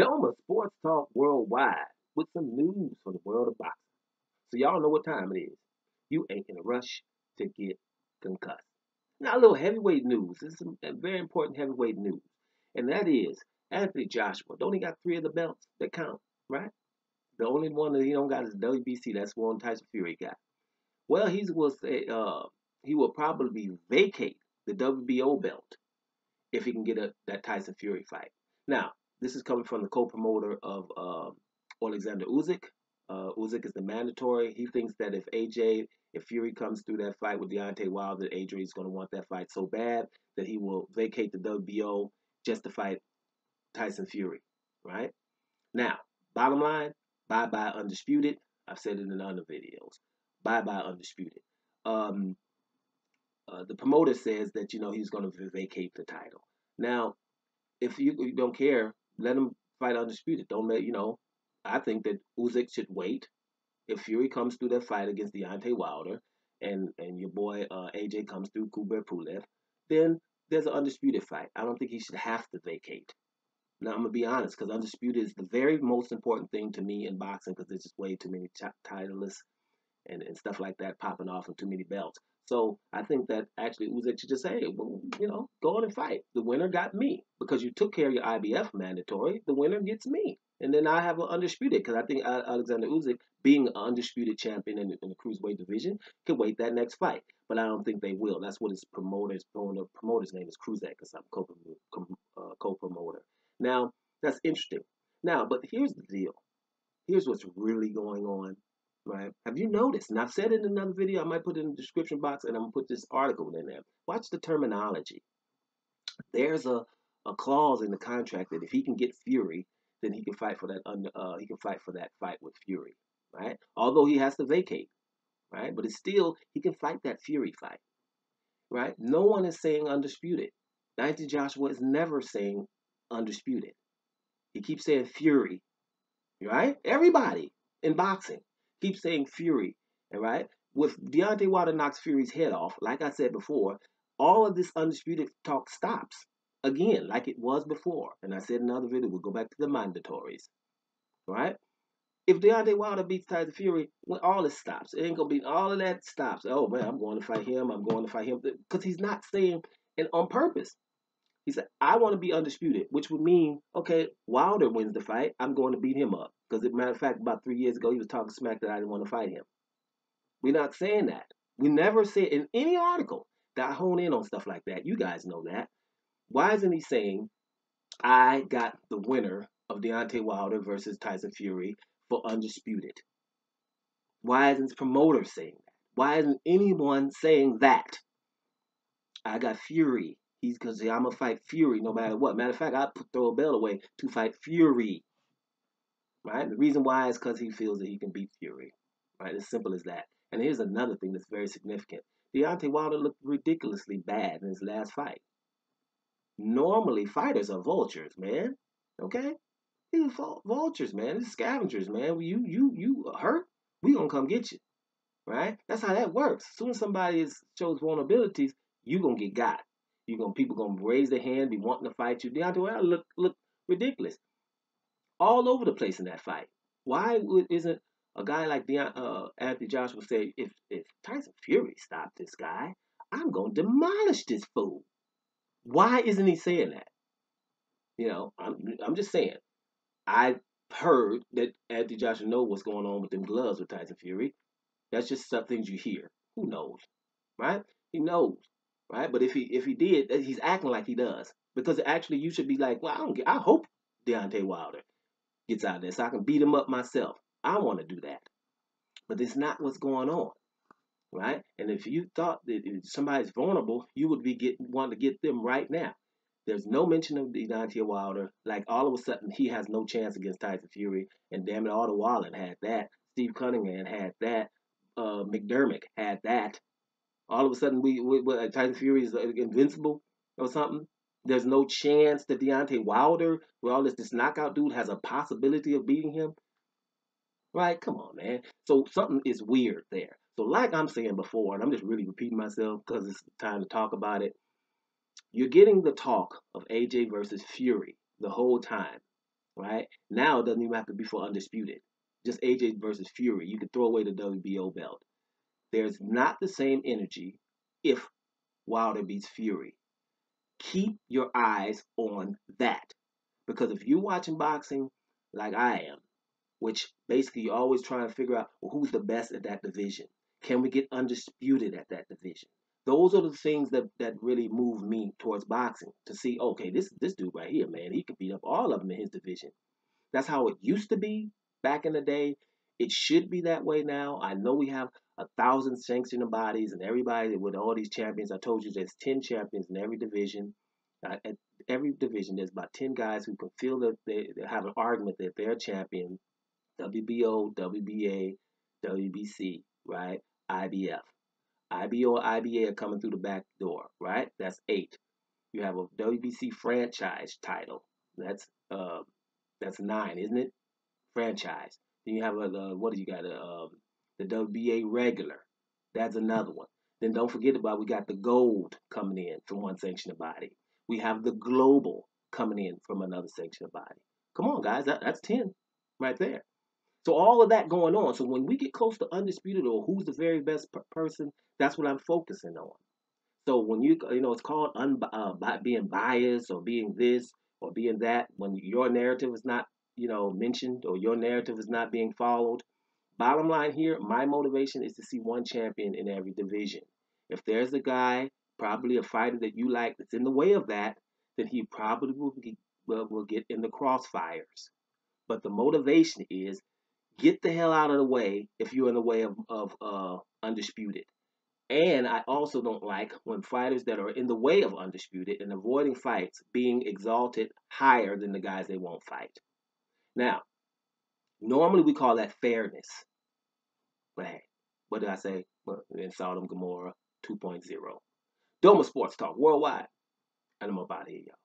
Doma Sports Talk Worldwide with some news from the world of boxing. So y'all know what time it is. You ain't in a rush to get concussed. Now a little heavyweight news. This is some very important heavyweight news. And that is Anthony Joshua. Don't he got three of the belts that count, right? The only one that he don't got is the WBC. That's one Tyson Fury got. Well, he will probably vacate the WBO belt if he can get that Tyson Fury fight. Now, this is coming from the co-promoter of Alexander Usyk. Usyk is the mandatory. He thinks that if Fury comes through that fight with Deontay Wilder, AJ is going to want that fight so bad that he will vacate the WBO just to fight Tyson Fury, right? Now, bottom line, bye-bye Undisputed. I've said it in other videos. Bye-bye Undisputed. Um, the promoter says that, he's going to vacate the title. Now, if you don't care, let him fight undisputed. Don't let I think that Usyk should wait. If Fury comes through that fight against Deontay Wilder, and your boy AJ comes through Kubrat Pulev, then there's an undisputed fight. I don't think he should have to vacate. Now I'm gonna be honest, because undisputed is the very most important thing to me in boxing, because there's just way too many titleists and stuff like that popping off and too many belts. So I think that actually Usyk should just say, hey, well, go on and fight. The winner got me because you took care of your IBF mandatory. The winner gets me, and then I have an undisputed because I think Alexander Usyk, being an undisputed champion in the cruiserweight division, can wait that next fight. But I don't think they will. That's what his promoter's name is Cruzak, because I'm co-promoter. Now that's interesting. Now, but here's the deal. Here's what's really going on, right? Have you noticed? And I've said it in another video. I might put it in the description box, and I'm gonna put this article in there. Watch the terminology. There's a clause in the contract that if he can get Fury, then he can fight for that. He can fight for that fight with Fury, right? Although he has to vacate, right? But it's still he can fight that Fury fight, right? No one is saying undisputed. Anthony Joshua is never saying undisputed. He keeps saying Fury, right? Everybody in boxing keeps saying Fury, all right? With Deontay Wilder knocks Fury's head off, like I said before, all of this undisputed talk stops again, like it was before. And I said in another video, we'll go back to the mandatories, right? If Deontay Wilder beats Tyson Fury, when all this stops, it ain't gonna be all of that stops. Oh man, I'm going to fight him. I'm going to fight him because he's not saying and on purpose. He said, I want to be undisputed, which would mean, okay, Wilder wins the fight. I'm going to beat him up. Because, as a matter of fact, about 3 years ago, he was talking smack that I didn't want to fight him. We're not saying that. We never say in any article that I hone in on stuff like that. You guys know that. Why isn't he saying, I got the winner of Deontay Wilder versus Tyson Fury for undisputed? Why isn't the promoter saying that? Why isn't anyone saying that? I got Fury. He's because I'm gonna fight Fury no matter what. Matter of fact, I throw a belt away to fight Fury. Right? The reason why is because he feels that he can beat Fury. Right? As simple as that. And here's another thing that's very significant. Deontay Wilder looked ridiculously bad in his last fight. Normally, fighters are vultures, man. Okay? These are vultures, man. These scavengers, man. You hurt, we gonna come get you. Right? That's how that works. As soon as somebody shows vulnerabilities, you gonna get got. People gonna raise their hand, be wanting to fight you. Deontay Wilder look ridiculous, all over the place in that fight. Why isn't a guy like Anthony Joshua say, if Tyson Fury stopped this guy, I'm gonna demolish this fool? Why isn't he saying that? I'm just saying. I heard that Anthony Joshua knows what's going on with them gloves with Tyson Fury. That's just some things you hear. Who knows, right? He knows, right? But if he did, he's acting like he does, because actually you should be like, well, I hope Deontay Wilder gets out of there so I can beat him up myself. I want to do that, but it's not what's going on, right? And if you thought that if somebody's vulnerable, you would be wanting to get them right now. There's no mention of Deontay Wilder. Like all of a sudden, he has no chance against Tyson Fury, and damn it, Otto Wallen had that. Steve Cunningham had that. McDermott had that. All of a sudden, Tyson Fury is invincible or something. There's no chance that Deontay Wilder, with all this knockout dude, has a possibility of beating him. Right? Come on, man. So something is weird there. So like I'm saying before, and I'm just really repeating myself because it's time to talk about it. You're getting the talk of AJ versus Fury the whole time. right? Now it doesn't even have to be for undisputed. Just AJ versus Fury. You can throw away the WBO belt. There's not the same energy if Wilder beats Fury. Keep your eyes on that. Because if you're watching boxing like I am, which basically you're always trying to figure out, well, who's the best at that division? Can we get undisputed at that division? Those are the things that really move me towards boxing to see, okay, this dude right here, man, he could beat up all of them in his division. That's how it used to be back in the day. It should be that way now. I know we have 1,000 sanctioning bodies and everybody with all these champions. I told you there's 10 champions in every division. At every division, there's about 10 guys who can feel that they have an argument that they're a champion. WBO, WBA, WBC, right? IBF. IBO, IBA are coming through the back door, right? That's 8. You have a WBC franchise title. That's uh, that's 9, isn't it? Franchise. Then you have what do you got? The WBA regular. That's another one. Then don't forget about we got the gold coming in from one sanctioned body. We have the global coming in from another sanctioned body. Come on, guys, that's 10 right there. So all of that going on. So when we get close to undisputed or who's the very best person, that's what I'm focusing on. So when it's called being biased or being this or being that. When your narrative is not, mentioned or your narrative is not being followed. Bottom line here, my motivation is to see one champion in every division. If there's a guy, probably a fighter that you like that's in the way of that, then he probably will get in the crossfires. But the motivation is get the hell out of the way if you're in the way of undisputed. And I also don't like when fighters that are in the way of undisputed and avoiding fights being exalted higher than the guys they won't fight. Now, normally we call that fairness. But hey, what did I say? Well, in Sodom Gomorrah 2.0. Doma Sports Talk Worldwide. And I'm about here, y'all.